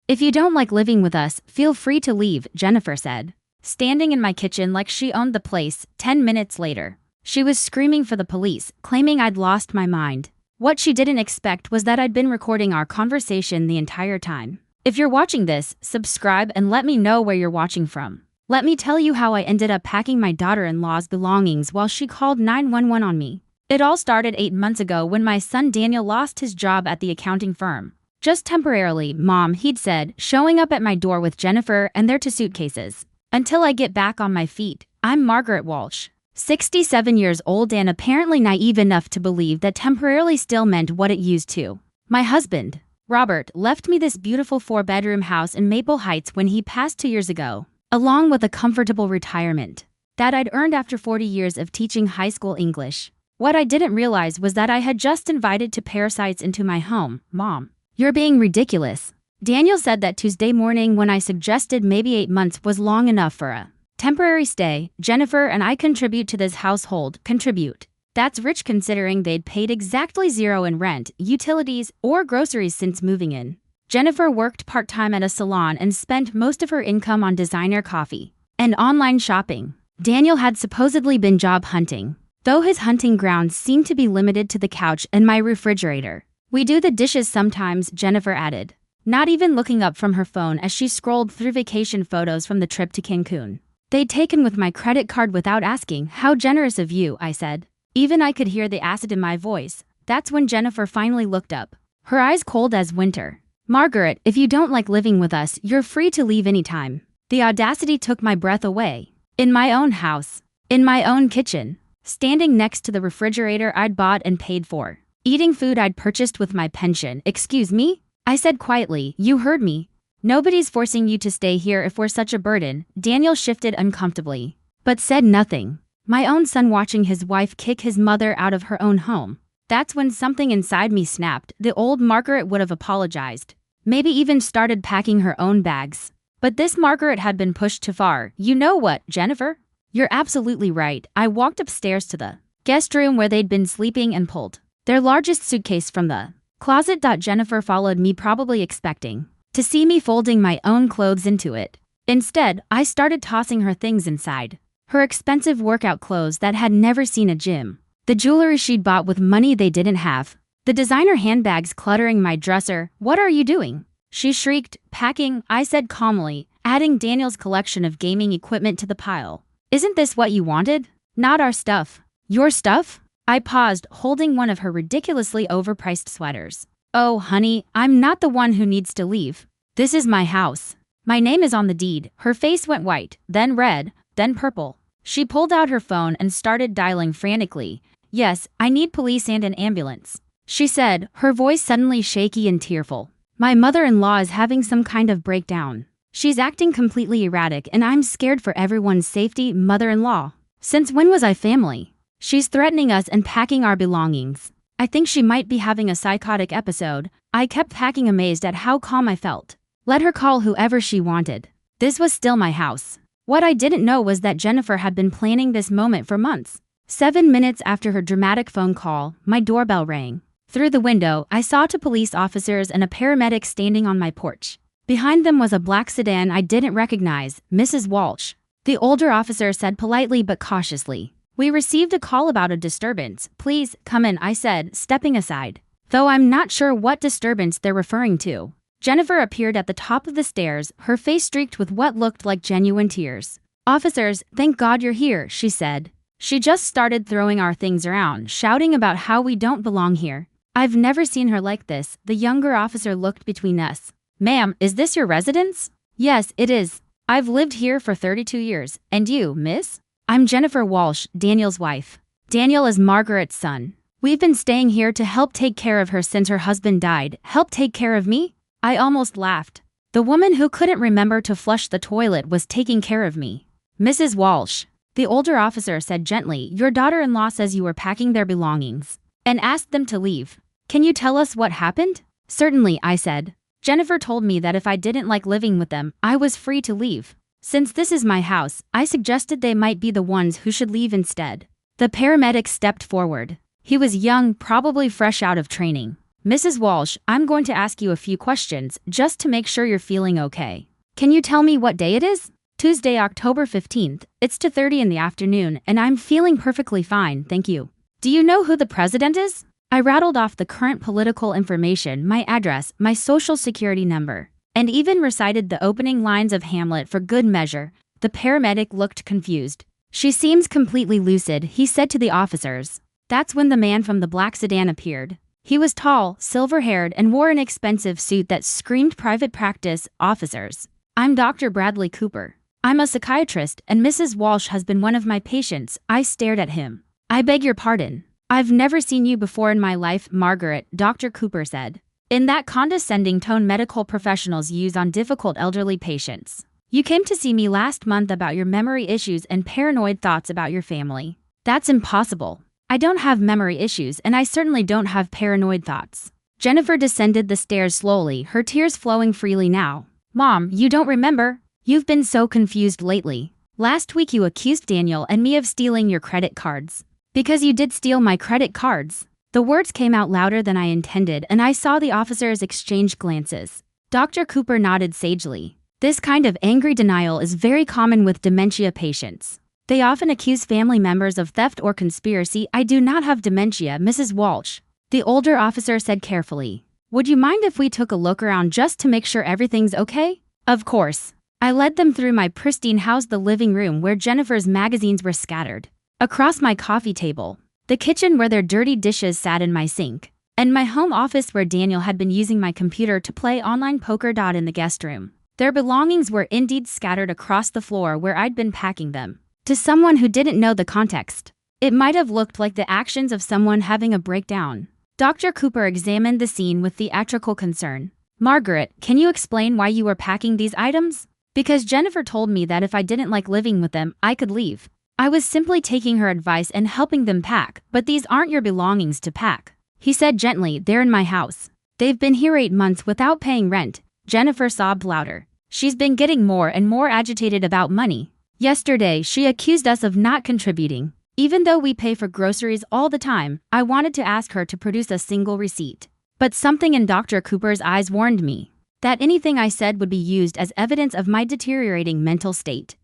If you don't like living with us, feel free to leave, Jennifer said, standing in my kitchen like she owned the place. 10 minutes later, she was screaming for the police, claiming I'd lost my mind. What she didn't expect was that I'd been recording our conversation the entire time. If you're watching this, subscribe and let me know where you're watching from. Let me tell you how I ended up packing my daughter-in-law's belongings while she called 911 on me. It all started 8 months ago when my son Daniel lost his job at the accounting firm. Just temporarily, Mom, he'd said, showing up at my door with Jennifer and their 2 suitcases. Until I get back on my feet. I'm Margaret Walsh, 67 years old and apparently naive enough to believe that temporarily still meant what it used to. My husband, Robert, left me this beautiful 4-bedroom house in Maple Heights when he passed 2 years ago, along with a comfortable retirement that I'd earned after 40 years of teaching high school English. What I didn't realize was that I had just invited 2 parasites into my home. Mom, you're being ridiculous. Daniel said that Tuesday morning when I suggested maybe 8 months was long enough for a temporary stay. Jennifer and I contribute to this household. Contribute. That's rich considering they'd paid exactly 0 in rent, utilities, or groceries since moving in. Jennifer worked part-time at a salon and spent most of her income on designer coffee and online shopping. Daniel had supposedly been job hunting, though his hunting grounds seemed to be limited to the couch and my refrigerator. We do the dishes sometimes, Jennifer added, not even looking up from her phone as she scrolled through vacation photos from the trip to Cancun. They'd taken with my credit card without asking. How generous of you, I said. Even I could hear the acid in my voice. That's when Jennifer finally looked up, her eyes cold as winter. Margaret, if you don't like living with us, you're free to leave anytime. The audacity took my breath away. In my own house, in my own kitchen, standing next to the refrigerator I'd bought and paid for. Eating food I'd purchased with my pension. Excuse me? I said quietly. You heard me. Nobody's forcing you to stay here if we're such a burden. Daniel shifted uncomfortably, but said nothing. My own son watching his wife kick his mother out of her own home. That's when something inside me snapped. The old Margaret would have apologized. Maybe even started packing her own bags. But this Margaret had been pushed too far. You know what, Jennifer? You're absolutely right. I walked upstairs to the guest room where they'd been sleeping and pulled their largest suitcase from the closet. Jennifer followed me, probably expecting to see me folding my own clothes into it. Instead, I started tossing her things inside. Her expensive workout clothes that had never seen a gym. The jewelry she'd bought with money they didn't have. The designer handbags cluttering my dresser. What are you doing? She shrieked. Packing, I said calmly, adding Daniel's collection of gaming equipment to the pile. Isn't this what you wanted? Not our stuff. Your stuff? I paused, holding one of her ridiculously overpriced sweaters. Oh, honey, I'm not the one who needs to leave. This is my house. My name is on the deed. Her face went white, then red, then purple. She pulled out her phone and started dialing frantically. Yes, I need police and an ambulance, she said, her voice suddenly shaky and tearful. My mother-in-law is having some kind of breakdown. She's acting completely erratic and I'm scared for everyone's safety. Mother-in-law. Since when was I family? She's threatening us and packing our belongings. I think she might be having a psychotic episode. I kept packing, amazed at how calm I felt. Let her call whoever she wanted. This was still my house. What I didn't know was that Jennifer had been planning this moment for months. 7 minutes after her dramatic phone call, my doorbell rang. Through the window, I saw 2 police officers and a paramedic standing on my porch. Behind them was a black sedan I didn't recognize. Mrs. Walsh, the older officer said politely but cautiously. We received a call about a disturbance. Please, come in, I said, stepping aside. Though I'm not sure what disturbance they're referring to. Jennifer appeared at the top of the stairs, her face streaked with what looked like genuine tears. Officers, thank God you're here, she said. She just started throwing our things around, shouting about how we don't belong here. I've never seen her like this. The younger officer looked between us. Ma'am, is this your residence? Yes, it is. I've lived here for 32 years. And you, miss? I'm Jennifer Walsh, Daniel's wife. Daniel is Margaret's son. We've been staying here to help take care of her since her husband died. Help take care of me? I almost laughed. The woman who couldn't remember to flush the toilet was taking care of me. Mrs. Walsh, the older officer said gently, your daughter-in-law says you were packing their belongings and asked them to leave. Can you tell us what happened? Certainly, I said. Jennifer told me that if I didn't like living with them, I was free to leave. Since this is my house, I suggested they might be the ones who should leave instead. The paramedic stepped forward. He was young, probably fresh out of training. Mrs. Walsh, I'm going to ask you a few questions just to make sure you're feeling okay. Can you tell me what day it is? Tuesday, October 15th. It's 2:30 in the afternoon, and I'm feeling perfectly fine, thank you. Do you know who the president is? I rattled off the current political information, my address, my social security number, and even recited the opening lines of Hamlet for good measure. The paramedic looked confused. She seems completely lucid, he said to the officers. That's when the man from the black sedan appeared. He was tall, silver-haired, and wore an expensive suit that screamed private practice, officers. I'm Dr. Bradley Cooper. I'm a psychiatrist, and Mrs. Walsh has been one of my patients. I stared at him. I beg your pardon. I've never seen you before in my life, Margaret, Dr. Cooper said, in that condescending tone medical professionals use on difficult elderly patients. You came to see me last month about your memory issues and paranoid thoughts about your family. That's impossible. I don't have memory issues, and I certainly don't have paranoid thoughts. Jennifer descended the stairs slowly, her tears flowing freely now. Mom, you don't remember? You've been so confused lately. Last week you accused Daniel and me of stealing your credit cards. Because you did steal my credit cards. The words came out louder than I intended, and I saw the officers exchange glances. Dr. Cooper nodded sagely. This kind of angry denial is very common with dementia patients. They often accuse family members of theft or conspiracy. I do not have dementia, Mrs. Walsh. The older officer said carefully. Would you mind if we took a look around just to make sure everything's okay? Of course. I led them through my pristine house, the living room where Jennifer's magazines were scattered, across my coffee table, the kitchen where their dirty dishes sat in my sink, and my home office where Daniel had been using my computer to play online poker. In the guest room, their belongings were indeed scattered across the floor where I'd been packing them. To someone who didn't know the context, it might have looked like the actions of someone having a breakdown. Dr. Cooper examined the scene with theatrical concern. Margaret, can you explain why you were packing these items? Because Jennifer told me that if I didn't like living with them, I could leave. I was simply taking her advice and helping them pack, but these aren't your belongings to pack. He said gently, they're in my house. They've been here 8 months without paying rent. Jennifer sobbed louder. She's been getting more and more agitated about money. Yesterday, she accused us of not contributing. Even though we pay for groceries all the time, I wanted to ask her to produce a single receipt. But something in Dr. Cooper's eyes warned me that anything I said would be used as evidence of my deteriorating mental state.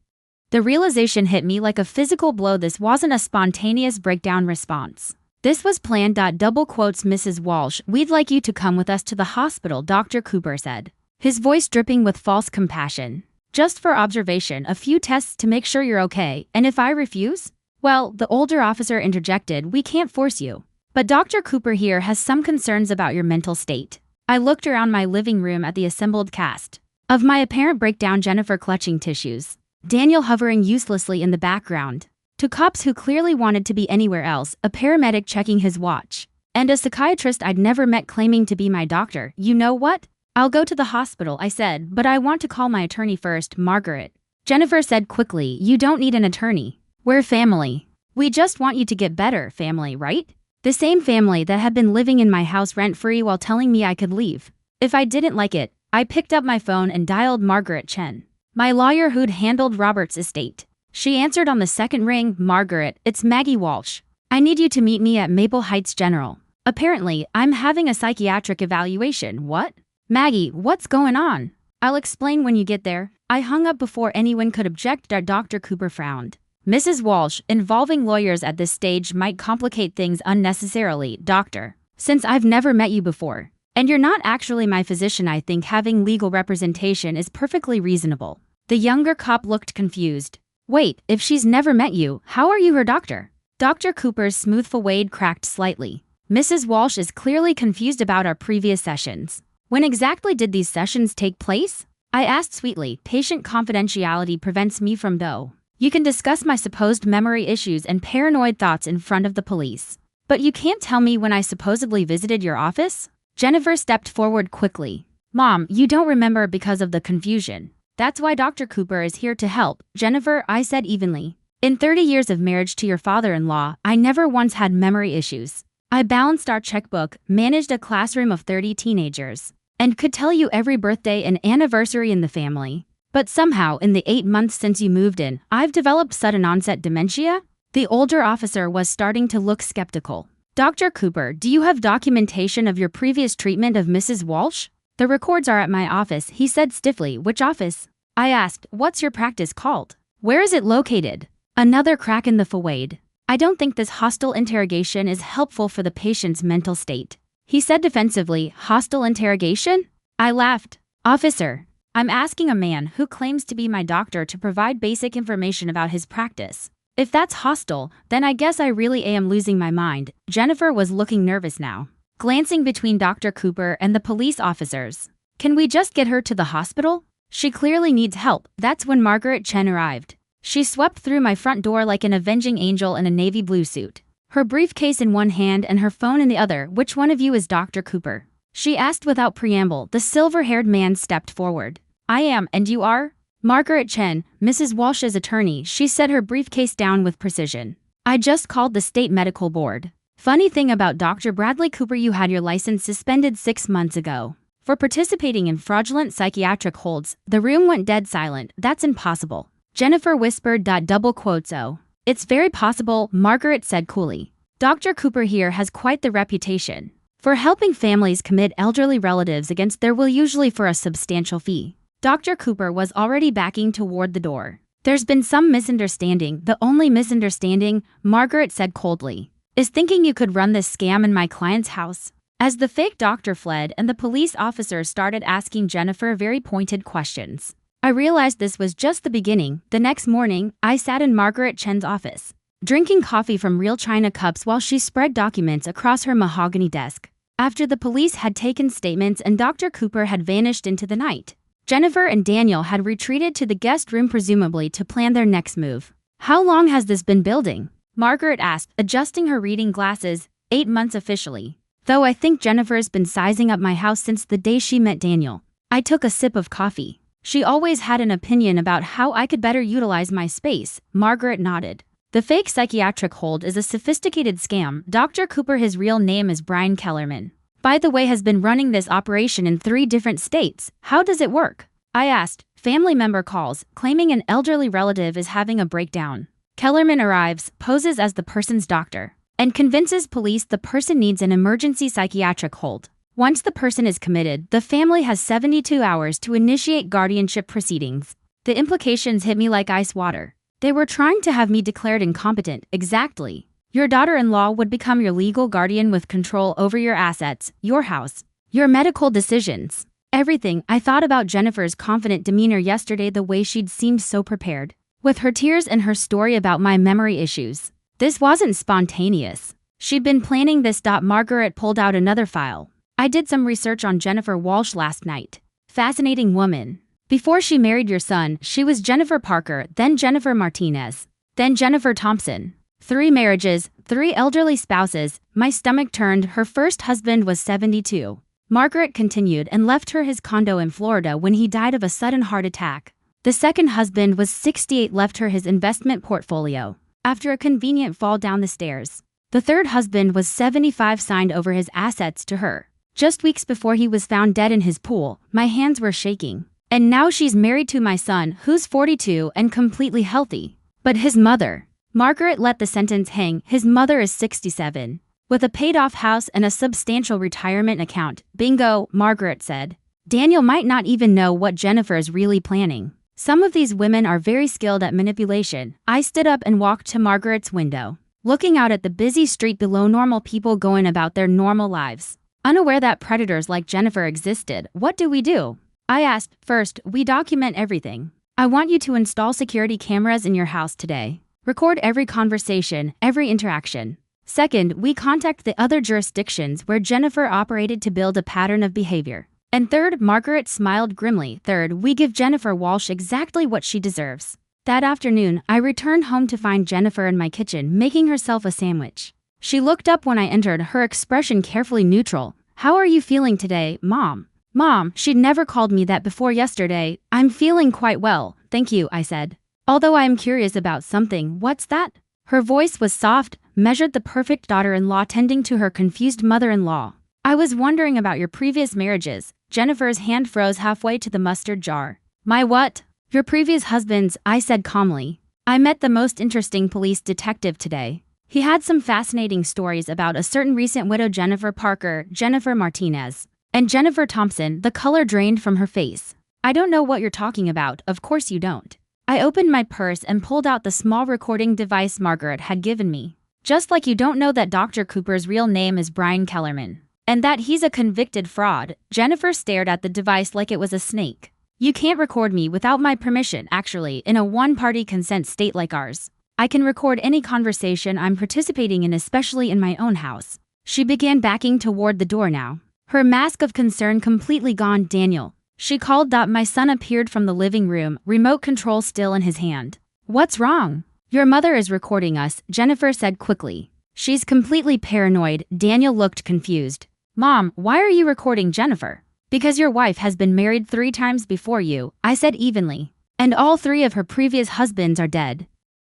The realization hit me like a physical blow. This wasn't a spontaneous breakdown response. This was planned. Double quotes, Mrs. Walsh, we'd like you to come with us to the hospital, Dr. Cooper said, his voice dripping with false compassion. Just for observation, a few tests to make sure you're okay, and if I refuse? Well, the older officer interjected, we can't force you. But Dr. Cooper here has some concerns about your mental state. I looked around my living room at the assembled cast of my apparent breakdown, Jennifer clutching tissues, Daniel hovering uselessly in the background, two cops who clearly wanted to be anywhere else, a paramedic checking his watch, and a psychiatrist I'd never met claiming to be my doctor. You know what? I'll go to the hospital, I said, but I want to call my attorney first, Margaret. Jennifer said quickly, you don't need an attorney. We're family. We just want you to get better, family, right? The same family that had been living in my house rent-free while telling me I could leave. If I didn't like it, I picked up my phone and dialed Margaret Chen, my lawyer who'd handled Robert's estate. She answered on the second ring. Margaret, it's Maggie Walsh. I need you to meet me at Maple Heights General. Apparently, I'm having a psychiatric evaluation. What? Maggie, what's going on? I'll explain when you get there. I hung up before anyone could object. Dr. Cooper frowned. Mrs. Walsh, involving lawyers at this stage might complicate things unnecessarily, doctor. Since I've never met you before, and you're not actually my physician, I think having legal representation is perfectly reasonable. The younger cop looked confused. Wait, if she's never met you, how are you her doctor? Dr. Cooper's smooth forehead cracked slightly. Mrs. Walsh is clearly confused about our previous sessions. When exactly did these sessions take place? I asked sweetly. Patient confidentiality prevents me from though. You can discuss my supposed memory issues and paranoid thoughts in front of the police. But you can't tell me when I supposedly visited your office? Jennifer stepped forward quickly. Mom, you don't remember because of the confusion. That's why Dr. Cooper is here to help. Jennifer, I said evenly. In 30 years of marriage to your father-in-law, I never once had memory issues. I balanced our checkbook, managed a classroom of 30 teenagers, and could tell you every birthday and anniversary in the family. But somehow, in the 8 months since you moved in, I've developed sudden onset dementia? The older officer was starting to look skeptical. Dr. Cooper, do you have documentation of your previous treatment of Mrs. Walsh? The records are at my office, he said stiffly. Which office? I asked. What's your practice called? Where is it located? Another crack in the facade. I don't think this hostile interrogation is helpful for the patient's mental state. He said defensively. Hostile interrogation? I laughed. Officer, I'm asking a man who claims to be my doctor to provide basic information about his practice. If that's hostile, then I guess I really am losing my mind. Jennifer was looking nervous now, glancing between Dr. Cooper and the police officers. Can we just get her to the hospital? She clearly needs help. That's when Margaret Chen arrived. She swept through my front door like an avenging angel in a navy blue suit, her briefcase in one hand and her phone in the other. Which one of you is Dr. Cooper? She asked without preamble. The silver-haired man stepped forward. I am, and you are? Margaret Chen, Mrs. Walsh's attorney. She set her briefcase down with precision. I just called the state medical board. Funny thing about Dr. Bradley Cooper, you had your license suspended 6 months ago for participating in fraudulent psychiatric holds. The room went dead silent. That's impossible. Jennifer whispered. Double quotes. Oh, it's very possible, Margaret said coolly. Dr. Cooper here has quite the reputation for helping families commit elderly relatives against their will, usually for a substantial fee. Dr. Cooper was already backing toward the door. There's been some misunderstanding. The only misunderstanding, Margaret said coldly, is thinking you could run this scam in my client's house. As the fake doctor fled and the police officers started asking Jennifer very pointed questions, I realized this was just the beginning. The next morning, I sat in Margaret Chen's office, drinking coffee from real china cups while she spread documents across her mahogany desk. After the police had taken statements and Dr. Cooper had vanished into the night, Jennifer and Daniel had retreated to the guest room, presumably to plan their next move. How long has this been building? Margaret asked, adjusting her reading glasses. 8 months officially. Though I think Jennifer's been sizing up my house since the day she met Daniel. I took a sip of coffee. She always had an opinion about how I could better utilize my space. Margaret nodded. The fake psychiatric hold is a sophisticated scam. Dr. Cooper, his real name is Brian Kellerman, by the way, has been running this operation in 3 different states. How does it work? I asked. Family member calls, claiming an elderly relative is having a breakdown. Kellerman arrives, poses as the person's doctor, and convinces police the person needs an emergency psychiatric hold. Once the person is committed, the family has 72 hours to initiate guardianship proceedings. The implications hit me like ice water. They were trying to have me declared incompetent. Exactly. Your daughter-in-law would become your legal guardian with control over your assets, your house, your medical decisions, everything. I thought about Jennifer's confident demeanor yesterday, the way she'd seemed so prepared, with her tears and her story about my memory issues. This wasn't spontaneous. She'd been planning this. Margaret pulled out another file. I did some research on Jennifer Walsh last night. Fascinating woman. Before she married your son, she was Jennifer Parker, then Jennifer Martinez, then Jennifer Thompson. 3 marriages, 3 elderly spouses. My stomach turned. Her first husband was 72. Margaret continued, and left her his condo in Florida when he died of a sudden heart attack. The second husband was 68, left her his investment portfolio after a convenient fall down the stairs. The third husband was 75, signed over his assets to her just weeks before he was found dead in his pool. My hands were shaking. And now she's married to my son, who's 42 and completely healthy. But his mother. Margaret let the sentence hang. His mother is 67, with a paid-off house and a substantial retirement account. Bingo, Margaret said. Daniel might not even know what Jennifer is really planning. Some of these women are very skilled at manipulation. I stood up and walked to Margaret's window, looking out at the busy street below. Normal people going about their normal lives, unaware that predators like Jennifer existed. What do we do? I asked. First, we document everything. I want you to install security cameras in your house today. Record every conversation, every interaction. Second, we contact the other jurisdictions where Jennifer operated to build a pattern of behavior. And third, Margaret smiled grimly. Third, we give Jennifer Walsh exactly what she deserves. That afternoon, I returned home to find Jennifer in my kitchen making herself a sandwich. She looked up when I entered, her expression carefully neutral. How are you feeling today, Mom? Mom, she'd never called me that before yesterday. I'm feeling quite well, thank you, I said. Although I am curious about something. What's that? Her voice was soft, measured, the perfect daughter-in-law tending to her confused mother-in-law. I was wondering about your previous marriages. Jennifer's hand froze halfway to the mustard jar. My what? Your previous husbands, I said calmly. I met the most interesting police detective today. He had some fascinating stories about a certain recent widow, Jennifer Parker, Jennifer Martinez, and Jennifer Thompson. The color drained from her face. I don't know what you're talking about, of course you don't. I opened my purse and pulled out the small recording device Margaret had given me. Just like you don't know that Dr. Cooper's real name is Brian Kellerman, and that he's a convicted fraud. Jennifer stared at the device like it was a snake. You can't record me without my permission. Actually, in a one-party consent state like ours, I can record any conversation I'm participating in, especially in my own house. She began backing toward the door now, her mask of concern completely gone. Daniel, she called. My son appeared from the living room, remote control still in his hand. What's wrong? Your mother is recording us, Jennifer said quickly. She's completely paranoid. Daniel looked confused. Mom, why are you recording Jennifer? Because your wife has been married 3 times before you, I said evenly. And all 3 of her previous husbands are dead.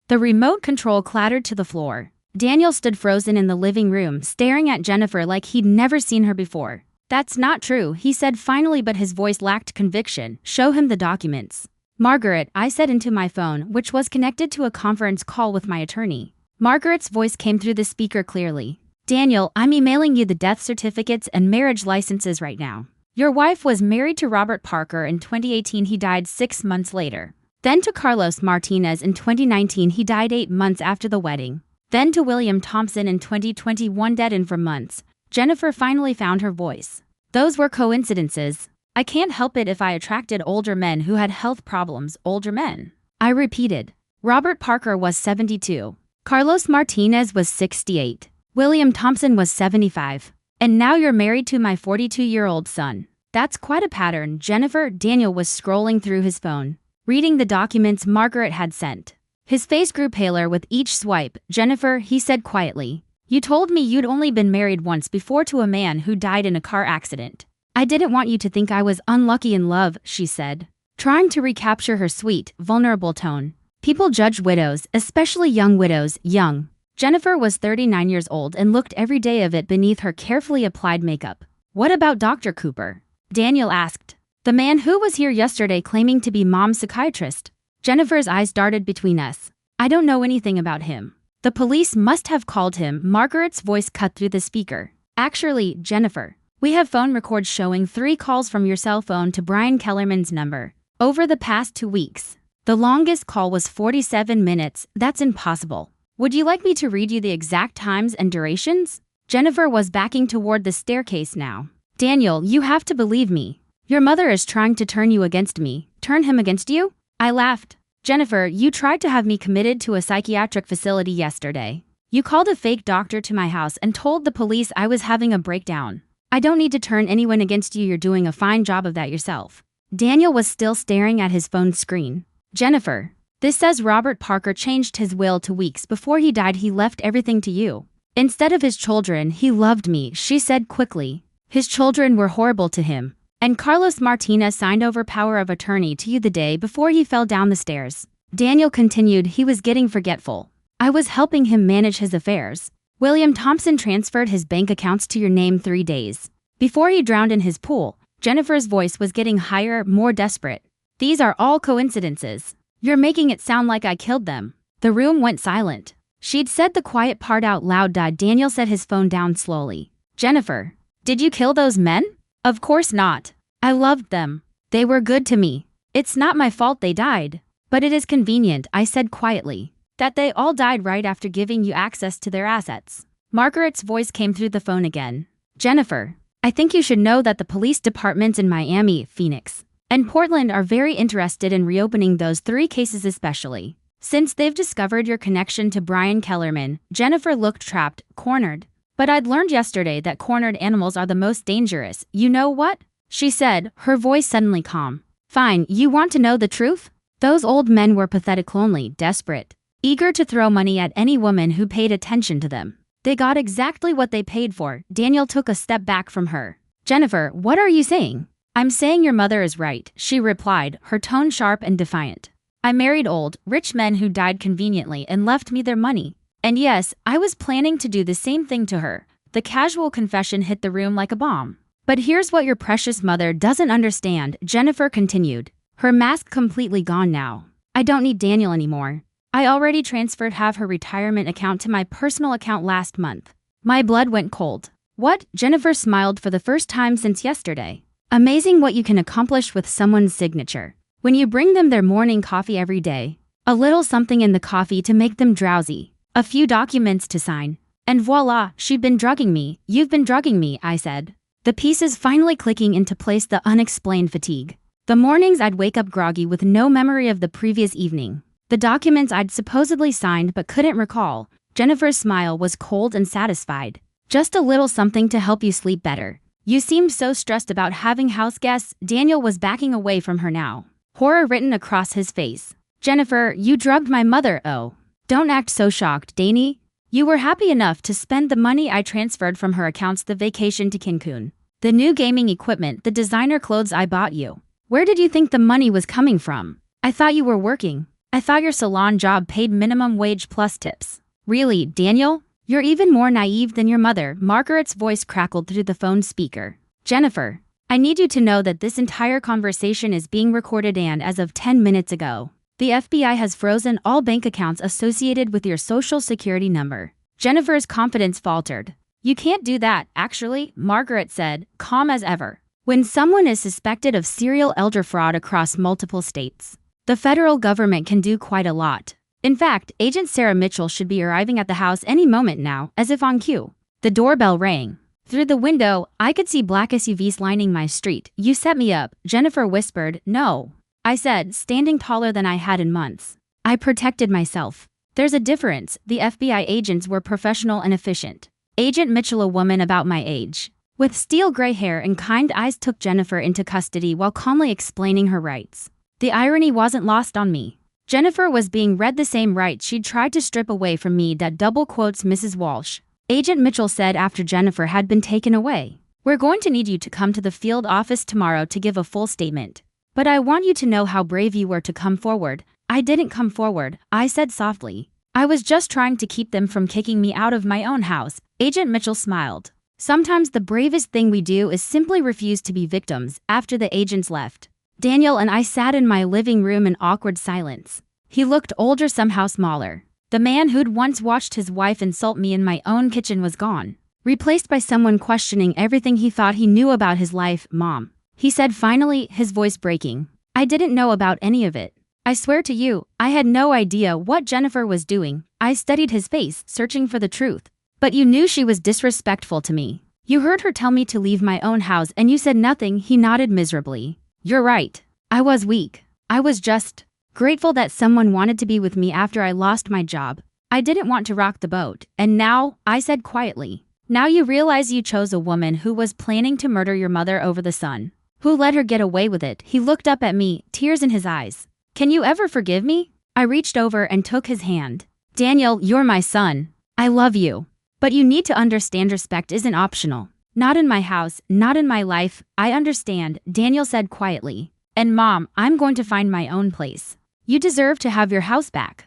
The remote control clattered to the floor. Daniel stood frozen in the living room, staring at Jennifer like he'd never seen her before. That's not true, he said finally, but his voice lacked conviction. Show him the documents. Margaret, I said into my phone, which was connected to a conference call with my attorney. Margaret's voice came through the speaker clearly. Daniel, I'm emailing you the death certificates and marriage licenses right now. Your wife was married to Robert Parker in 2018. He died 6 months later. Then to Carlos Martinez in 2019. He died 8 months after the wedding. Then to William Thompson in 2021, dead in for months. Jennifer finally found her voice. Those were coincidences. I can't help it if I attracted older men who had health problems. Older men, I repeated. Robert Parker was 72. Carlos Martinez was 68. William Thompson was 75. And now you're married to my 42-year-old son. That's quite a pattern, Jennifer. Daniel was scrolling through his phone, reading the documents Margaret had sent. His face grew paler with each swipe. Jennifer, he said quietly, you told me you'd only been married once before, to a man who died in a car accident. I didn't want you to think I was unlucky in love, she said, trying to recapture her sweet, vulnerable tone. People judge widows, especially young widows, young. Jennifer was 39 years old and looked every day of it beneath her carefully applied makeup. What about Dr. Cooper? Daniel asked. The man who was here yesterday claiming to be Mom's psychiatrist. Jennifer's eyes darted between us. I don't know anything about him. The police must have called him. Margaret's voice cut through the speaker. Actually, Jennifer, we have phone records showing 3 calls from your cell phone to Brian Kellerman's number over the past 2 weeks. The longest call was 47 minutes. That's impossible. Would you like me to read you the exact times and durations? Jennifer was backing toward the staircase now. Daniel, you have to believe me. Your mother is trying to turn you against me. Turn him against you? I laughed. Jennifer, you tried to have me committed to a psychiatric facility yesterday. You called a fake doctor to my house and told the police I was having a breakdown. I don't need to turn anyone against you. You're doing a fine job of that yourself. Daniel was still staring at his phone screen. Jennifer, this says Robert Parker changed his will to weeks before he died. He left everything to you. Instead of his children, he loved me, she said quickly. His children were horrible to him. And Carlos Martinez signed over power of attorney to you the day before he fell down the stairs. Daniel continued. He was getting forgetful. I was helping him manage his affairs. William Thompson transferred his bank accounts to your name 3 days before he drowned in his pool. Jennifer's voice was getting higher, more desperate. These are all coincidences. You're making it sound like I killed them. The room went silent. She'd said the quiet part out loud. Daniel set his phone down slowly. Jennifer, did you kill those men? Of course not. I loved them. They were good to me. It's not my fault they died. But it is convenient, I said quietly, that they all died right after giving you access to their assets. Margaret's voice came through the phone again. Jennifer, I think you should know that the police departments in Miami, Phoenix, and Portland are very interested in reopening those 3 cases, especially since they've discovered your connection to Brian Kellerman. Jennifer looked trapped, cornered. But I'd learned yesterday that cornered animals are the most dangerous. You know what? She said, her voice suddenly calm. Fine, you want to know the truth? Those old men were pathetic, lonely, desperate, eager to throw money at any woman who paid attention to them. They got exactly what they paid for. Daniel took a step back from her. Jennifer, what are you saying? I'm saying your mother is right, she replied, her tone sharp and defiant. I married old, rich men who died conveniently and left me their money. And yes, I was planning to do the same thing to her. The casual confession hit the room like a bomb. But here's what your precious mother doesn't understand, Jennifer continued, her mask completely gone now. I don't need Daniel anymore. I already transferred half her retirement account to my personal account last month. My blood went cold. What? Jennifer smiled for the first time since yesterday. Amazing what you can accomplish with someone's signature. When you bring them their morning coffee every day, a little something in the coffee to make them drowsy, a few documents to sign, and voila, she'd been drugging me. You've been drugging me, I said. The pieces finally clicking into place, the unexplained fatigue. The mornings I'd wake up groggy with no memory of the previous evening. The documents I'd supposedly signed but couldn't recall. Jennifer's smile was cold and satisfied. Just a little something to help you sleep better. You seemed so stressed about having house guests. Daniel was backing away from her now. Horror written across his face. Jennifer, you drugged my mother. Oh. Don't act so shocked, Danny. You were happy enough to spend the money I transferred from her accounts, the vacation to Cancun, the new gaming equipment, the designer clothes I bought you. Where did you think the money was coming from? I thought you were working. I thought your salon job paid minimum wage plus tips. Really, Daniel? You're even more naive than your mother. Margaret's voice crackled through the phone speaker. Jennifer, I need you to know that this entire conversation is being recorded, and as of 10 minutes ago, the FBI has frozen all bank accounts associated with your social security number. Jennifer's confidence faltered. You can't do that, actually, Margaret said, calm as ever. When someone is suspected of serial elder fraud across multiple states, the federal government can do quite a lot. In fact, Agent Sarah Mitchell should be arriving at the house any moment now, as if on cue. The doorbell rang. Through the window, I could see black SUVs lining my street. You set me up, Jennifer whispered. No, I said, standing taller than I had in months. I protected myself. There's a difference. The FBI agents were professional and efficient. Agent Mitchell, a woman about my age, with steel gray hair and kind eyes, took Jennifer into custody while calmly explaining her rights. The irony wasn't lost on me. Jennifer was being read the same rights she'd tried to strip away from me. That double quotes Mrs. Walsh. Agent Mitchell said after Jennifer had been taken away. We're going to need you to come to the field office tomorrow to give a full statement. But I want you to know how brave you were to come forward. I didn't come forward, I said softly. I was just trying to keep them from kicking me out of my own house. Agent Mitchell smiled. Sometimes the bravest thing we do is simply refuse to be victims. After the agents left, Daniel and I sat in my living room in awkward silence. He looked older, somehow smaller. The man who'd once watched his wife insult me in my own kitchen was gone, replaced by someone questioning everything he thought he knew about his life. Mom, he said finally, his voice breaking. I didn't know about any of it. I swear to you, I had no idea what Jennifer was doing. I studied his face, searching for the truth. But you knew she was disrespectful to me. You heard her tell me to leave my own house and you said nothing. He nodded miserably. You're right. I was weak. I was just grateful that someone wanted to be with me after I lost my job. I didn't want to rock the boat. And now, I said quietly, now you realize you chose a woman who was planning to murder your mother over the son, who let her get away with it. He looked up at me, tears in his eyes. Can you ever forgive me? I reached over and took his hand. Daniel, you're my son. I love you. But you need to understand, respect isn't optional. Not in my house, not in my life. I understand, Daniel said quietly. And Mom, I'm going to find my own place. You deserve to have your house back.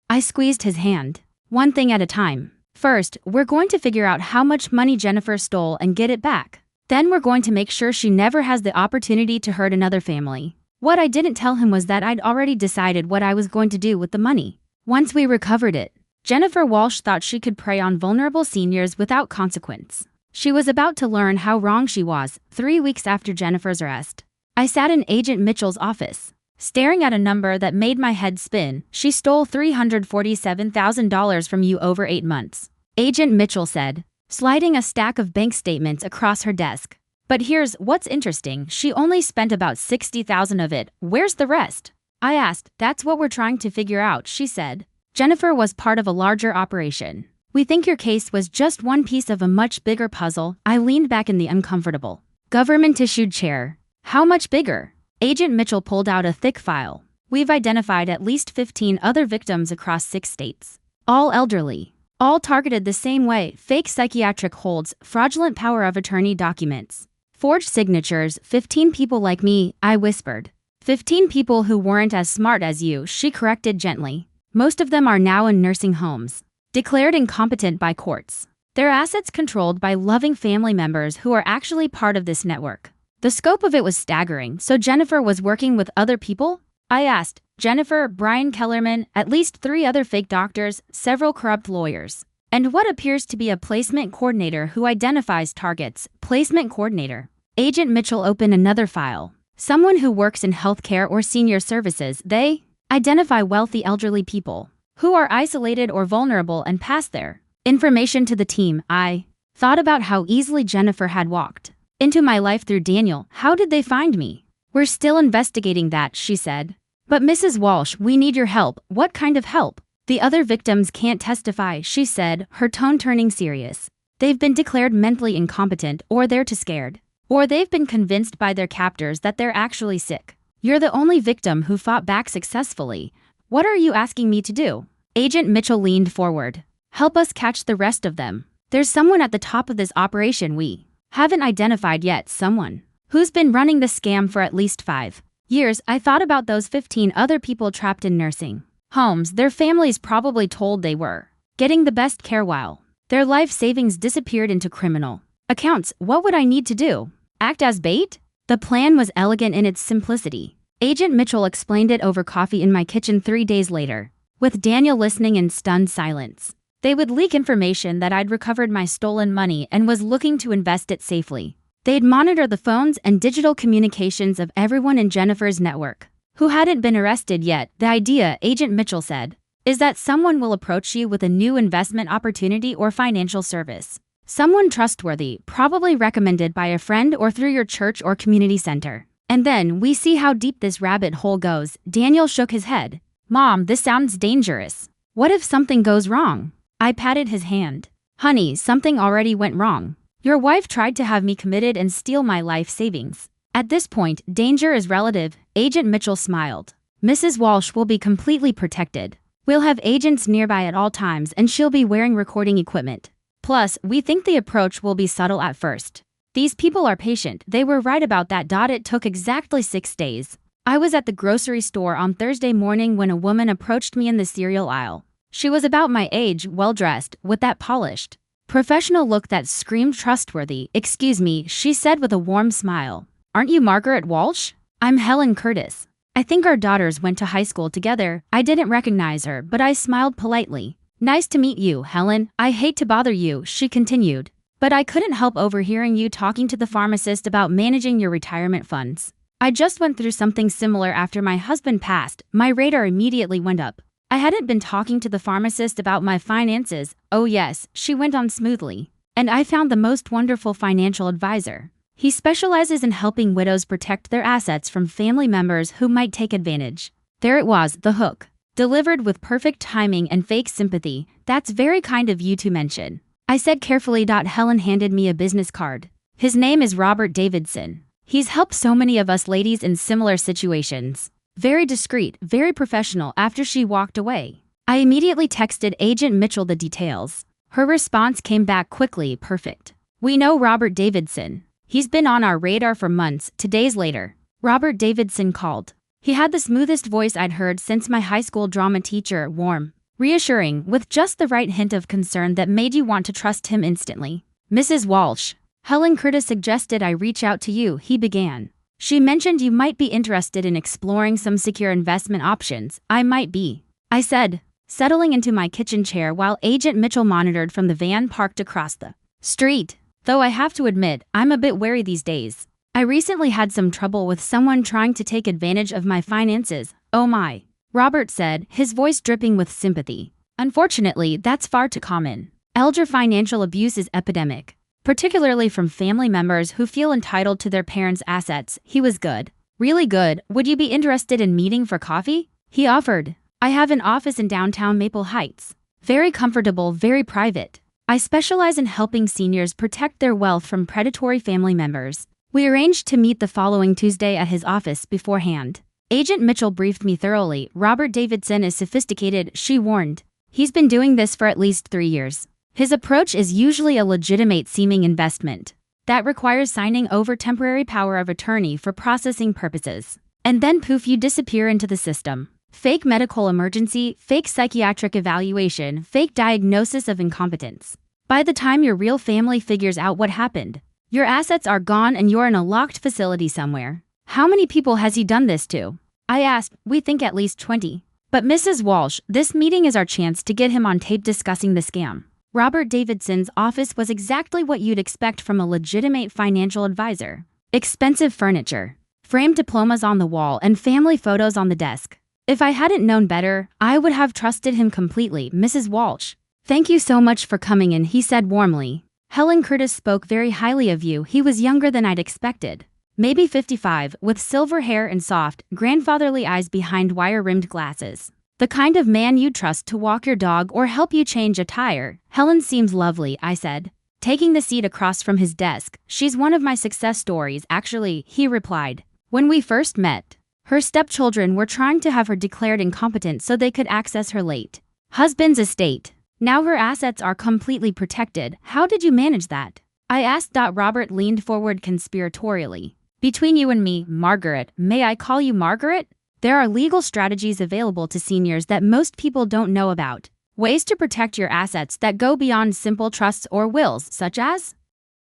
I squeezed his hand. One thing at a time. First, we're going to figure out how much money Jennifer stole and get it back. Then we're going to make sure she never has the opportunity to hurt another family. What I didn't tell him was that I'd already decided what I was going to do with the money. Once we recovered it, Jennifer Walsh thought she could prey on vulnerable seniors without consequence. She was about to learn how wrong she was. 3 weeks after Jennifer's arrest, I sat in Agent Mitchell's office, staring at a number that made my head spin. She stole $347,000 from you over 8 months, Agent Mitchell said, sliding a stack of bank statements across her desk. But here's what's interesting. She only spent about $60,000 of it. Where's the rest? I asked. That's what we're trying to figure out, she said. Jennifer was part of a larger operation. We think your case was just one piece of a much bigger puzzle. I leaned back in the uncomfortable, government-issued chair. How much bigger? Agent Mitchell pulled out a thick file. We've identified at least 15 other victims across 6 states. All elderly. All targeted the same way. Fake psychiatric holds, fraudulent power of attorney documents, forged signatures. 15 people like me, I whispered. 15 people who weren't as smart as you, she corrected gently. Most of them are now in nursing homes, declared incompetent by courts. Their assets controlled by loving family members who are actually part of this network. The scope of it was staggering. So Jennifer was working with other people? I asked. Jennifer, Brian Kellerman, at least 3 other fake doctors, several corrupt lawyers, and what appears to be a placement coordinator who identifies targets. Placement coordinator. Agent Mitchell opened another file. Someone who works in healthcare or senior services. They identify wealthy elderly people who are isolated or vulnerable and pass their information to the team. I thought about how easily Jennifer had walked into my life through Daniel. How did they find me? We're still investigating that, she said. But Mrs. Walsh, we need your help. What kind of help? The other victims can't testify, she said, her tone turning serious. They've been declared mentally incompetent, or they're too scared, or they've been convinced by their captors that they're actually sick. You're the only victim who fought back successfully. What are you asking me to do? Agent Mitchell leaned forward. Help us catch the rest of them. There's someone at the top of this operation we haven't identified yet, someone who's been running the scam for at least 5 years. I thought about those 15 other people trapped in nursing homes. Their families probably told they were getting the best care while their life savings disappeared into criminal accounts. What would I need to do? Act as bait? The plan was elegant in its simplicity. Agent Mitchell explained it over coffee in my kitchen 3 days later, with Daniel listening in stunned silence. They would leak information that I'd recovered my stolen money and was looking to invest it safely. They'd monitor the phones and digital communications of everyone in Jennifer's network who hadn't been arrested yet. The idea, Agent Mitchell said, is that someone will approach you with a new investment opportunity or financial service. Someone trustworthy, probably recommended by a friend or through your church or community center. And then we see how deep this rabbit hole goes. Daniel shook his head. Mom, this sounds dangerous. What if something goes wrong? I patted his hand. Honey, something already went wrong. Your wife tried to have me committed and steal my life savings. At this point, danger is relative. Agent Mitchell smiled. Mrs. Walsh will be completely protected. We'll have agents nearby at all times and she'll be wearing recording equipment. Plus, we think the approach will be subtle at first. These people are patient. They were right about that. It took exactly 6 days. I was at the grocery store on Thursday morning when a woman approached me in the cereal aisle. She was about my age, well-dressed, with that polished, professional look that screamed trustworthy. Excuse me, she said with a warm smile. Aren't you Margaret Walsh? I'm Helen Curtis. I think our daughters went to high school together. I didn't recognize her, but I smiled politely. Nice to meet you, Helen. I hate to bother you, she continued, but I couldn't help overhearing you talking to the pharmacist about managing your retirement funds. I just went through something similar after my husband passed. My radar immediately went up. I hadn't been talking to the pharmacist about my finances. Oh yes, she went on smoothly. And I found the most wonderful financial advisor. He specializes in helping widows protect their assets from family members who might take advantage. There it was, the hook. Delivered with perfect timing and fake sympathy. That's very kind of you to mention, I said carefully. Helen handed me a business card. His name is Robert Davidson. He's helped so many of us ladies in similar situations. Very discreet, very professional. After she walked away, I immediately texted Agent Mitchell the details. Her response came back quickly. Perfect. We know Robert Davidson. He's been on our radar for months. 2 days later, Robert Davidson called. He had the smoothest voice I'd heard since my high school drama teacher, warm, reassuring, with just the right hint of concern that made you want to trust him instantly. Mrs. Walsh, Helen Curtis suggested I reach out to you, he began. She mentioned you might be interested in exploring some secure investment options. I might be, I said, settling into my kitchen chair while Agent Mitchell monitored from the van parked across the street. Though I have to admit, I'm a bit wary these days. I recently had some trouble with someone trying to take advantage of my finances. Oh my, Robert said, his voice dripping with sympathy. Unfortunately, that's far too common. Elder financial abuse is epidemic, particularly from family members who feel entitled to their parents' assets. He was good. Really good. Would you be interested in meeting for coffee? He offered. I have an office in downtown Maple Heights. Very comfortable, very private. I specialize in helping seniors protect their wealth from predatory family members. We arranged to meet the following Tuesday at his office beforehand. Agent Mitchell briefed me thoroughly. Robert Davidson is sophisticated, she warned. He's been doing this for at least 3 years. His approach is usually a legitimate-seeming investment that requires signing over temporary power of attorney for processing purposes. And then poof, you disappear into the system. Fake medical emergency, fake psychiatric evaluation, fake diagnosis of incompetence. By the time your real family figures out what happened, your assets are gone and you're in a locked facility somewhere. How many people has he done this to? I asked, we think at least 20. But Mrs. Walsh, this meeting is our chance to get him on tape discussing the scam. Robert Davidson's office was exactly what you'd expect from a legitimate financial advisor. Expensive furniture, framed diplomas on the wall, and family photos on the desk. If I hadn't known better, I would have trusted him completely, Mrs. Walsh. Thank you so much for coming in, he said warmly. Helen Curtis spoke very highly of you. He was younger than I'd expected. Maybe 55, with silver hair and soft, grandfatherly eyes behind wire-rimmed glasses. The kind of man you'd trust to walk your dog or help you change a tire. Helen seems lovely, I said, taking the seat across from his desk. She's one of my success stories, actually, he replied. When we first met, her stepchildren were trying to have her declared incompetent so they could access her late husband's estate. Now her assets are completely protected. How did you manage that? I asked. Robert leaned forward conspiratorially. Between you and me, Margaret, may I call you Margaret? There are legal strategies available to seniors that most people don't know about. Ways to protect your assets that go beyond simple trusts or wills, such as?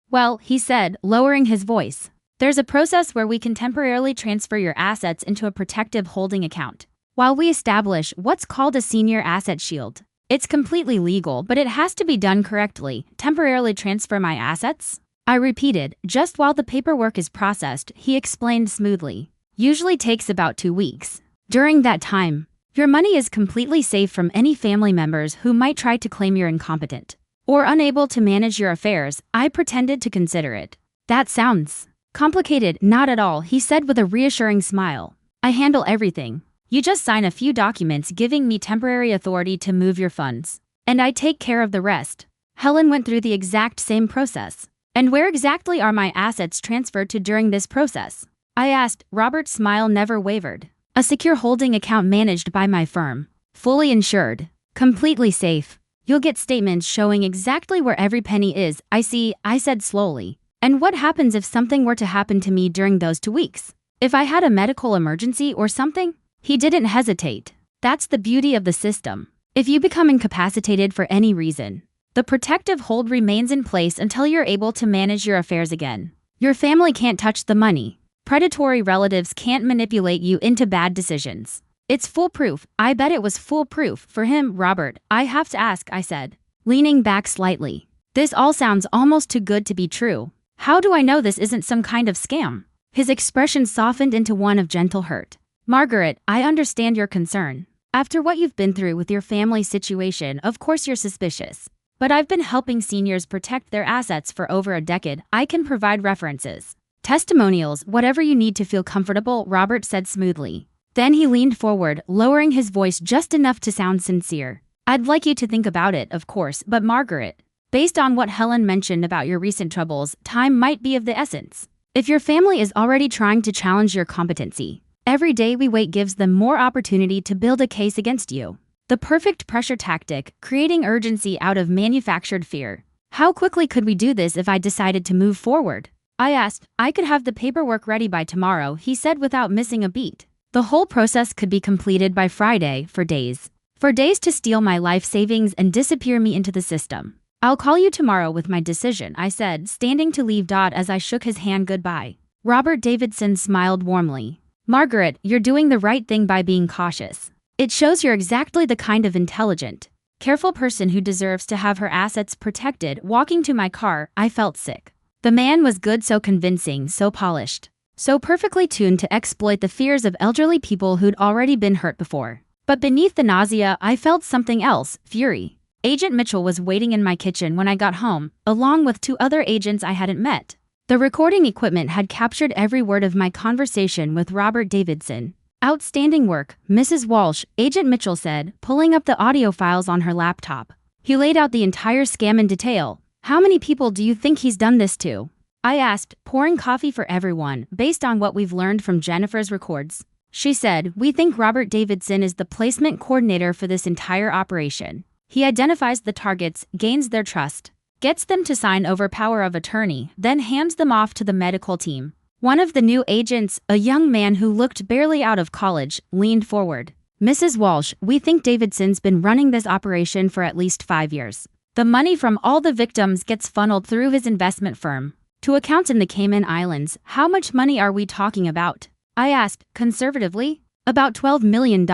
Well, he said, lowering his voice. There's a process where we can temporarily transfer your assets into a protective holding account, while we establish what's called a senior asset shield. It's completely legal, but it has to be done correctly. Temporarily transfer my assets? I repeated, just while the paperwork is processed, he explained smoothly. Usually takes about 2 weeks. During that time, your money is completely safe from any family members who might try to claim you're incompetent or unable to manage your affairs. I pretended to consider it. That sounds complicated. Not at all, he said with a reassuring smile. I handle everything. You just sign a few documents giving me temporary authority to move your funds, and I take care of the rest. Helen went through the exact same process. And where exactly are my assets transferred to during this process? I asked. Robert's smile never wavered. A secure holding account managed by my firm. Fully insured. Completely safe. You'll get statements showing exactly where every penny is. I see, I said slowly. And what happens if something were to happen to me during those 2 weeks? If I had a medical emergency or something? He didn't hesitate. That's the beauty of the system. If you become incapacitated for any reason, the protective hold remains in place until you're able to manage your affairs again. Your family can't touch the money. Predatory relatives can't manipulate you into bad decisions. It's foolproof. I bet it was foolproof for him, Robert. I have to ask, I said, leaning back slightly. This all sounds almost too good to be true. How do I know this isn't some kind of scam? His expression softened into one of gentle hurt. Margaret, I understand your concern. After what you've been through with your family situation, of course you're suspicious. But I've been helping seniors protect their assets for over a decade. I can provide references, testimonials, whatever you need to feel comfortable, Robert said smoothly. Then he leaned forward, lowering his voice just enough to sound sincere. I'd like you to think about it, of course, but Margaret, based on what Helen mentioned about your recent troubles, time might be of the essence. If your family is already trying to challenge your competency, every day we wait gives them more opportunity to build a case against you. The perfect pressure tactic, creating urgency out of manufactured fear. How quickly could we do this if I decided to move forward? I asked. I could have the paperwork ready by tomorrow, he said without missing a beat. The whole process could be completed by Friday, for days. For days to steal my life savings and disappear me into the system. I'll call you tomorrow with my decision, I said, standing to leave. As I shook his hand goodbye. Robert Davidson smiled warmly. Margaret, you're doing the right thing by being cautious. It shows you're exactly the kind of intelligent, careful person who deserves to have her assets protected. Walking to my car, I felt sick. The man was good, so convincing, so polished, so perfectly tuned to exploit the fears of elderly people who'd already been hurt before. But beneath the nausea, I felt something else, fury. Agent Mitchell was waiting in my kitchen when I got home, along with 2 other agents I hadn't met. The recording equipment had captured every word of my conversation with Robert Davidson. Outstanding work, Mrs. Walsh, Agent Mitchell said, pulling up the audio files on her laptop. He laid out the entire scam in detail. How many people do you think he's done this to? I asked, pouring coffee for everyone, based on what we've learned from Jennifer's records. She said, we think Robert Davidson is the placement coordinator for this entire operation. He identifies the targets, gains their trust, gets them to sign over power of attorney, then hands them off to the medical team. One of the new agents, a young man who looked barely out of college, leaned forward. Mrs. Walsh, we think Davidson's been running this operation for at least 5 years. The money from all the victims gets funneled through his investment firm to accounts in the Cayman Islands. How much money are we talking about? I asked, conservatively. About $12 million.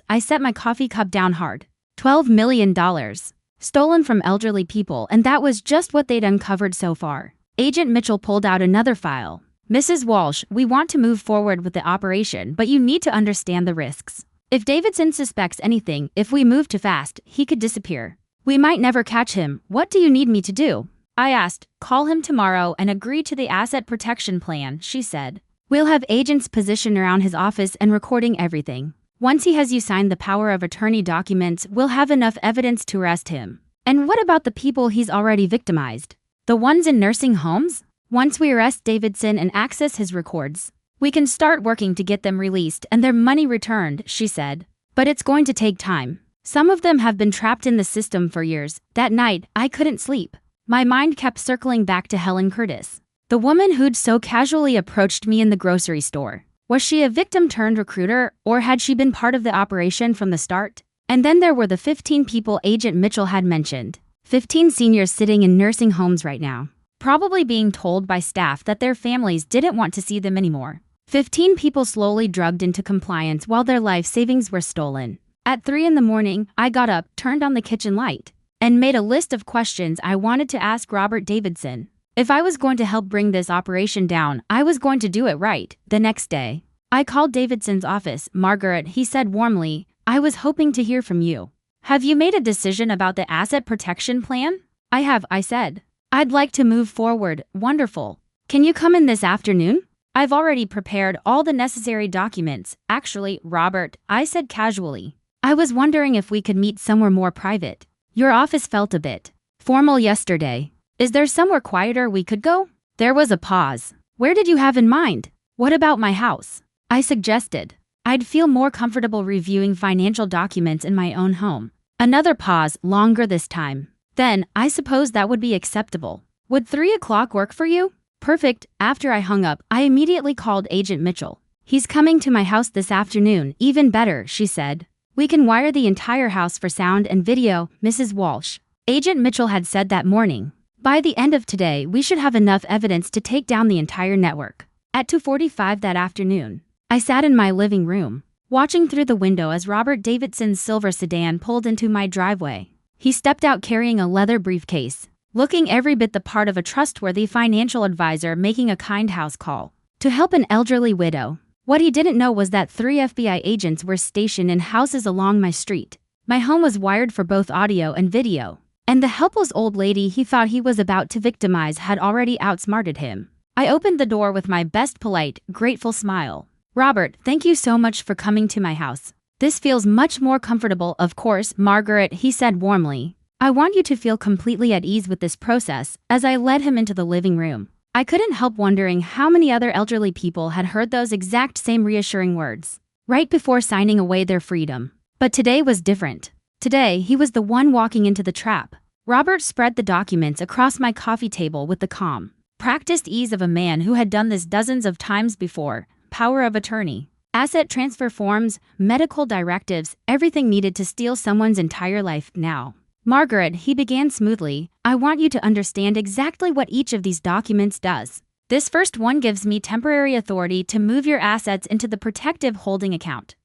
I set my coffee cup down hard. $12 million. Stolen from elderly people, and that was just what they'd uncovered so far. Agent Mitchell pulled out another file. Mrs. Walsh, we want to move forward with the operation, but you need to understand the risks. If Davidson suspects anything, if we move too fast, he could disappear. We might never catch him. What do you need me to do? I asked. Call him tomorrow and agree to the asset protection plan, she said. We'll have agents positioned around his office and recording everything. Once he has you sign the power of attorney documents, we'll have enough evidence to arrest him. And what about the people he's already victimized? The ones in nursing homes? Once we arrest Davidson and access his records, we can start working to get them released and their money returned, she said. But it's going to take time. Some of them have been trapped in the system for years. That night, I couldn't sleep. My mind kept circling back to Helen Curtis, the woman who'd so casually approached me in the grocery store. Was she a victim turned recruiter, or had she been part of the operation from the start? And then there were the 15 people Agent Mitchell had mentioned. 15 seniors sitting in nursing homes right now, probably being told by staff that their families didn't want to see them anymore. 15 people slowly drugged into compliance while their life savings were stolen. At 3 in the morning, I got up, turned on the kitchen light, and made a list of questions I wanted to ask Robert Davidson. If I was going to help bring this operation down, I was going to do it right. The next day, I called Davidson's office. Margaret, he said warmly, I was hoping to hear from you. Have you made a decision about the asset protection plan? I have, I said. I'd like to move forward. Wonderful. Can you come in this afternoon? I've already prepared all the necessary documents. Actually, Robert, I said casually, I was wondering if we could meet somewhere more private. Your office felt a bit formal yesterday. Is there somewhere quieter we could go? There was a pause. Where did you have in mind? What about my house? I suggested. I'd feel more comfortable reviewing financial documents in my own home. Another pause, longer this time. Then, I suppose that would be acceptable. Would 3 o'clock work for you? Perfect. After I hung up, I immediately called Agent Mitchell. He's coming to my house this afternoon. Even better, she said. We can wire the entire house for sound and video, Mrs. Walsh. Agent Mitchell had said that morning. By the end of today, we should have enough evidence to take down the entire network. At 2:45 that afternoon, I sat in my living room, watching through the window as Robert Davidson's silver sedan pulled into my driveway. He stepped out carrying a leather briefcase, looking every bit the part of a trustworthy financial advisor making a kind house call to help an elderly widow. What he didn't know was that 3 FBI agents were stationed in houses along my street. My home was wired for both audio and video, and the helpless old lady he thought he was about to victimize had already outsmarted him. I opened the door with my best polite, grateful smile. Robert, thank you so much for coming to my house. This feels much more comfortable, of course, Margaret, he said warmly. I want you to feel completely at ease with this process. As I led him into the living room, I couldn't help wondering how many other elderly people had heard those exact same reassuring words right before signing away their freedom. But today was different. Today, he was the one walking into the trap. Robert spread the documents across my coffee table with the calm, practiced ease of a man who had done this dozens of times before. Power of attorney, asset transfer forms, medical directives, everything needed to steal someone's entire life now. Margaret, he began smoothly, I want you to understand exactly what each of these documents does. This first one gives me temporary authority to move your assets into the protective holding account.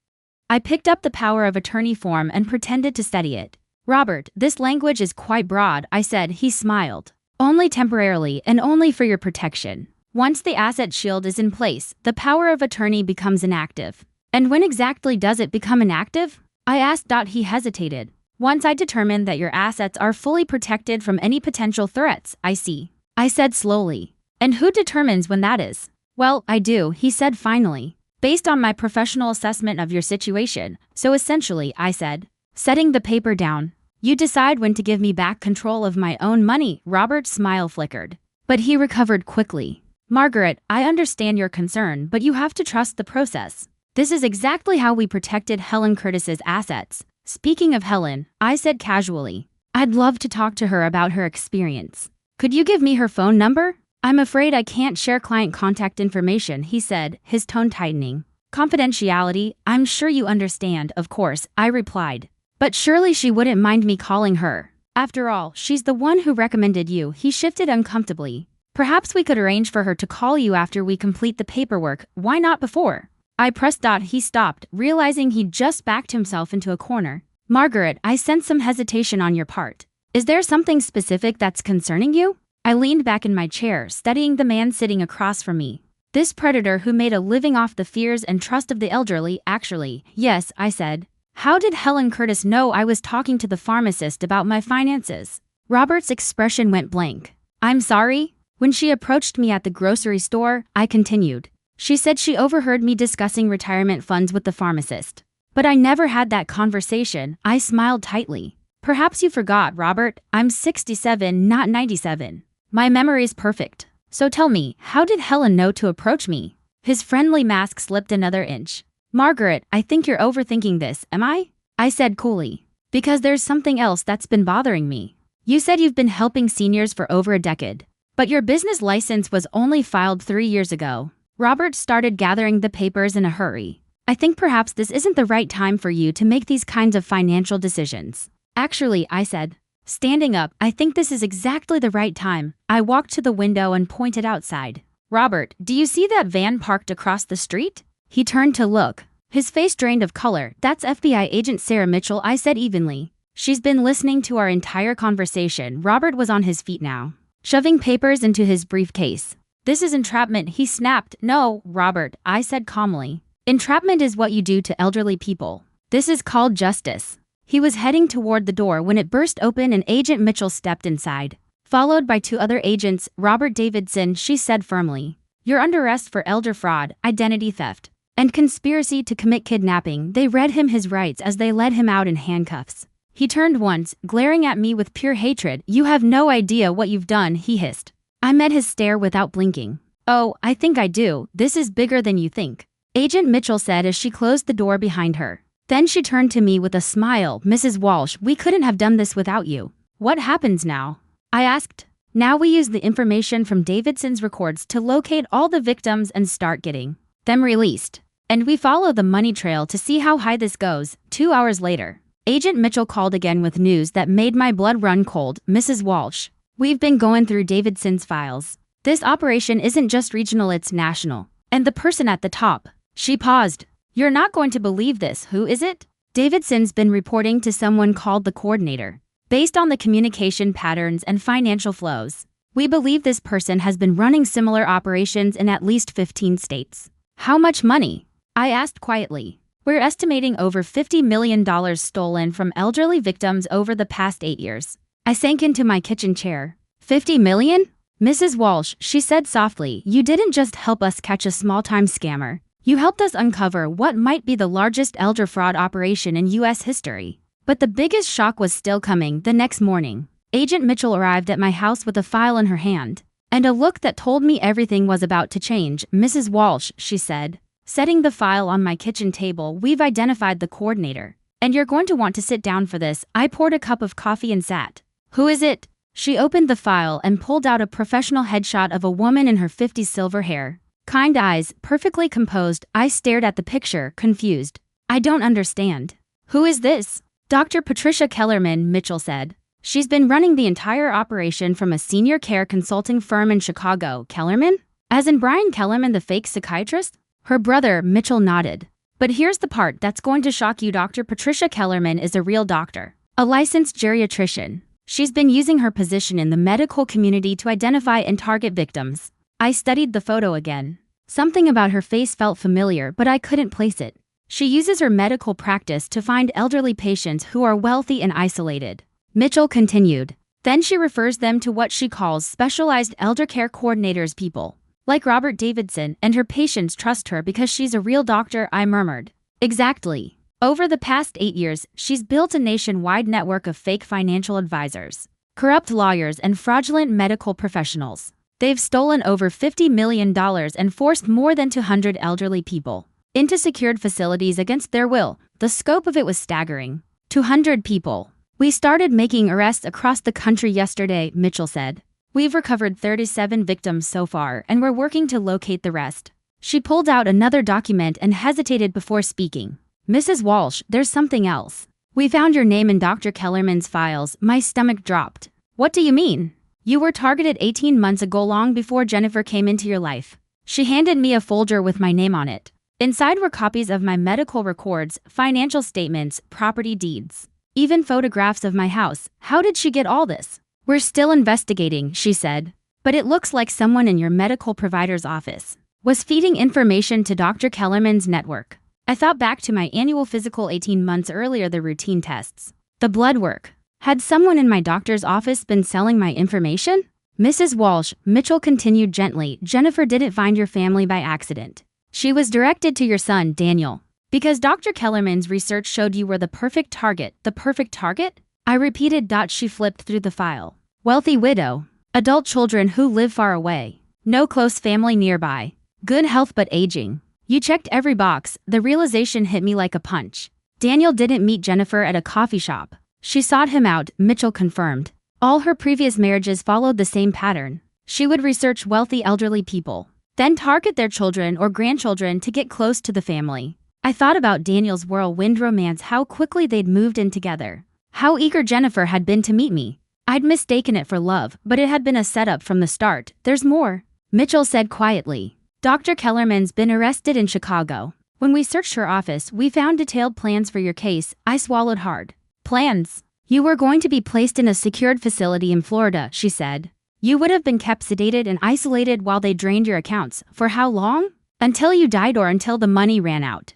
I picked up the power of attorney form and pretended to study it. Robert, this language is quite broad, I said. He smiled. Only temporarily and only for your protection. Once the asset shield is in place, the power of attorney becomes inactive. And when exactly does it become inactive? I asked. He hesitated. Once I determine that your assets are fully protected from any potential threats, I see. I said slowly. And who determines when that is? Well, I do, he said finally. Based on my professional assessment of your situation. So essentially, I said, setting the paper down. You decide when to give me back control of my own money. Robert's smile flickered. But he recovered quickly. Margaret, I understand your concern, but you have to trust the process. This is exactly how we protected Helen Curtis's assets. Speaking of Helen, I said casually, I'd love to talk to her about her experience. Could you give me her phone number? I'm afraid I can't share client contact information, he said, his tone tightening. Confidentiality, I'm sure you understand, of course, I replied. But surely she wouldn't mind me calling her. After all, she's the one who recommended you. He shifted uncomfortably. Perhaps we could arrange for her to call you after we complete the paperwork. Why not before? I pressed. He stopped, realizing he'd just backed himself into a corner. Margaret, I sense some hesitation on your part. Is there something specific that's concerning you? I leaned back in my chair, studying the man sitting across from me. This predator who made a living off the fears and trust of the elderly, actually. Yes, I said. How did Helen Curtis know I was talking to the pharmacist about my finances? Robert's expression went blank. I'm sorry? When she approached me at the grocery store, I continued. She said she overheard me discussing retirement funds with the pharmacist. But I never had that conversation. I smiled tightly. Perhaps you forgot, Robert. I'm 67, not 97. My memory's perfect. So tell me, how did Helen know to approach me? His friendly mask slipped another inch. Margaret, I think you're overthinking this, am I? I said coolly. Because there's something else that's been bothering me. You said you've been helping seniors for over a decade. But your business license was only filed 3 years ago. Robert started gathering the papers in a hurry. I think perhaps this isn't the right time for you to make these kinds of financial decisions. Actually, I said. Standing up, I think this is exactly the right time. I walked to the window and pointed outside. Robert, do you see that van parked across the street? He turned to look. His face drained of color. That's FBI agent Sarah Mitchell, I said evenly. She's been listening to our entire conversation. Robert was on his feet now, shoving papers into his briefcase. This is entrapment, he snapped. No, Robert, I said calmly. Entrapment is what you do to elderly people. This is called justice. He was heading toward the door when it burst open and Agent Mitchell stepped inside. Followed by 2 other agents. Robert Davidson, she said firmly. You're under arrest for elder fraud, identity theft, and conspiracy to commit kidnapping. They read him his rights as they led him out in handcuffs. He turned once, glaring at me with pure hatred. You have no idea what you've done, he hissed. I met his stare without blinking. Oh, I think I do. This is bigger than you think, Agent Mitchell said as she closed the door behind her. Then she turned to me with a smile. Mrs. Walsh, we couldn't have done this without you. What happens now? I asked. Now we use the information from Davidson's records to locate all the victims and start getting them released. And we follow the money trail to see how high this goes. 2 hours later, Agent Mitchell called again with news that made my blood run cold. Mrs. Walsh, we've been going through Davidson's files. This operation isn't just regional, it's national. And the person at the top. She paused. You're not going to believe this. Who is it? Davidson's been reporting to someone called the coordinator. Based on the communication patterns and financial flows, we believe this person has been running similar operations in at least 15 states. How much money? I asked quietly. We're estimating over $50 million stolen from elderly victims over the past 8 years. I sank into my kitchen chair. 50 million? Mrs. Walsh, she said softly, you didn't just help us catch a small-time scammer. You helped us uncover what might be the largest elder fraud operation in U.S. history. But the biggest shock was still coming. The next morning, Agent Mitchell arrived at my house with a file in her hand, and a look that told me everything was about to change. Mrs. Walsh, she said, setting the file on my kitchen table, we've identified the coordinator, and you're going to want to sit down for this. I poured a cup of coffee and sat. Who is it? She opened the file and pulled out a professional headshot of a woman in her 50s, silver hair, kind eyes, perfectly composed. I stared at the picture, confused. I don't understand. Who is this? Dr. Patricia Kellerman, Mitchell said. She's been running the entire operation from a senior care consulting firm in Chicago. Kellerman? As in Brian Kellerman, the fake psychiatrist? Her brother, Mitchell nodded. But here's the part that's going to shock you. Dr. Patricia Kellerman is a real doctor, a licensed geriatrician. She's been using her position in the medical community to identify and target victims. I studied the photo again. Something about her face felt familiar, but I couldn't place it. She uses her medical practice to find elderly patients who are wealthy and isolated. Mitchell continued. Then she refers them to what she calls specialized elder care coordinators, people like Robert Davidson, and her patients trust her because she's a real doctor. I murmured. Exactly. Over the past 8 years, she's built a nationwide network of fake financial advisors, corrupt lawyers, and fraudulent medical professionals. They've stolen over $50 million and forced more than 200 elderly people into secured facilities against their will. The scope of it was staggering. 200 people. We started making arrests across the country yesterday, Mitchell said. We've recovered 37 victims so far, and we're working to locate the rest. She pulled out another document and hesitated before speaking. Mrs. Walsh, there's something else. We found your name in Dr. Kellerman's files. My stomach dropped. What do you mean? You were targeted 18 months ago, long before Jennifer came into your life. She handed me a folder with my name on it. Inside were copies of my medical records, financial statements, property deeds, even photographs of my house. How did she get all this? We're still investigating, she said. But it looks like someone in your medical provider's office was feeding information to Dr. Kellerman's network. I thought back to my annual physical 18 months earlier, the routine tests, the blood work. Had someone in my doctor's office been selling my information? Mrs. Walsh, Mitchell continued gently, Jennifer didn't find your family by accident. She was directed to your son, Daniel. Because Dr. Kellerman's research showed you were the perfect target. The perfect target? I repeated. She flipped through the file. Wealthy widow. Adult children who live far away. No close family nearby. Good health but aging. You checked every box. The realization hit me like a punch. Daniel didn't meet Jennifer at a coffee shop. She sought him out, Mitchell confirmed. All her previous marriages followed the same pattern. She would research wealthy elderly people, then target their children or grandchildren to get close to the family. I thought about Daniel's whirlwind romance, how quickly they'd moved in together. How eager Jennifer had been to meet me. I'd mistaken it for love, but it had been a setup from the start. There's more, Mitchell said quietly. Dr. Kellerman's been arrested in Chicago. When we searched her office, we found detailed plans for your case. I swallowed hard. Plans? You were going to be placed in a secured facility in Florida, she said. You would have been kept sedated and isolated while they drained your accounts. For how long? Until you died or until the money ran out.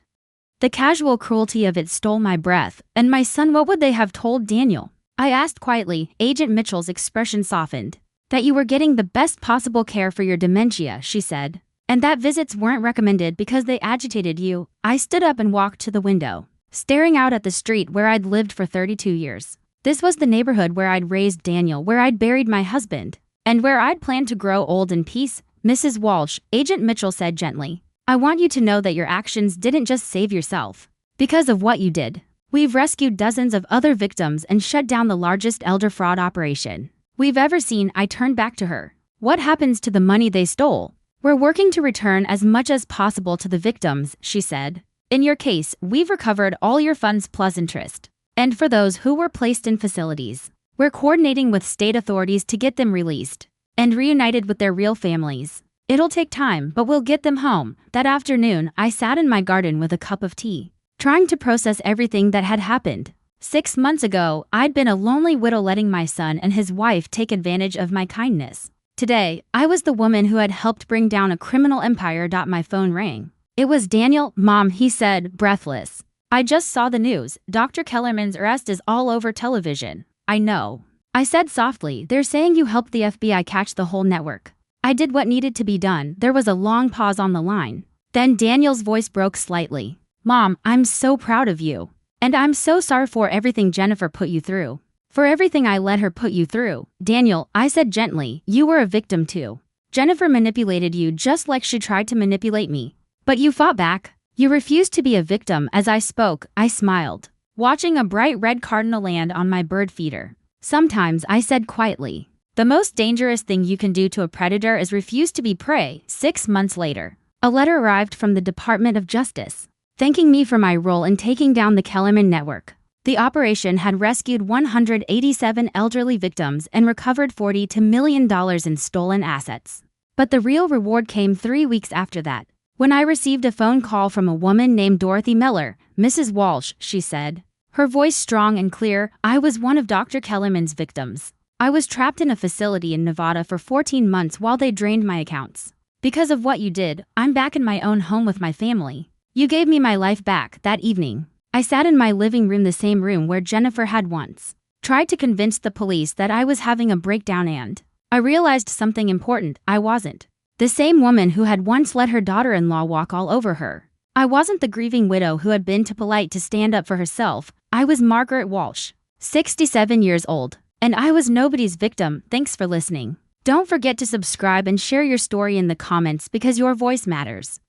The casual cruelty of it stole my breath. And my son, what would they have told Daniel? I asked quietly. Agent Mitchell's expression softened. That you were getting the best possible care for your dementia, she said. And that visits weren't recommended because they agitated you. I stood up and walked to the window, staring out at the street where I'd lived for 32 years. This was the neighborhood where I'd raised Daniel, where I'd buried my husband, and where I'd planned to grow old in peace. Mrs. Walsh, Agent Mitchell said gently, I want you to know that your actions didn't just save yourself. Because of what you did, we've rescued dozens of other victims and shut down the largest elder fraud operation we've ever seen. I turned back to her. What happens to the money they stole? We're working to return as much as possible to the victims, she said. In your case, we've recovered all your funds plus interest. And for those who were placed in facilities, we're coordinating with state authorities to get them released and reunited with their real families. It'll take time, but we'll get them home. That afternoon, I sat in my garden with a cup of tea, trying to process everything that had happened. 6 months ago, I'd been a lonely widow letting my son and his wife take advantage of my kindness. Today, I was the woman who had helped bring down a criminal empire. My phone rang. It was Daniel. Mom, he said, breathless. I just saw the news. Dr. Kellerman's arrest is all over television. I know, I said softly. They're saying you helped the FBI catch the whole network. I did what needed to be done. There was a long pause on the line. Then Daniel's voice broke slightly. Mom, I'm so proud of you. And I'm so sorry for everything Jennifer put you through. For everything I let her put you through. Daniel, I said gently, you were a victim too. Jennifer manipulated you just like she tried to manipulate me. But you fought back. You refused to be a victim. As I spoke, I smiled, watching a bright red cardinal land on my bird feeder. Sometimes, I said quietly, the most dangerous thing you can do to a predator is refuse to be prey. 6 months later, a letter arrived from the Department of Justice, thanking me for my role in taking down the Kellerman network. The operation had rescued 187 elderly victims and recovered $40 million in stolen assets. But the real reward came 3 weeks after that, when I received a phone call from a woman named Dorothy Miller. Mrs. Walsh, she said, her voice strong and clear, I was one of Dr. Kellerman's victims. I was trapped in a facility in Nevada for 14 months while they drained my accounts. Because of what you did, I'm back in my own home with my family. You gave me my life back. That evening, I sat in my living room, the same room where Jennifer had once tried to convince the police that I was having a breakdown, and I realized something important. I wasn't the same woman who had once let her daughter-in-law walk all over her. I wasn't the grieving widow who had been too polite to stand up for herself. I was Margaret Walsh, 67 years old, and I was nobody's victim. Thanks for listening. Don't forget to subscribe and share your story in the comments because your voice matters.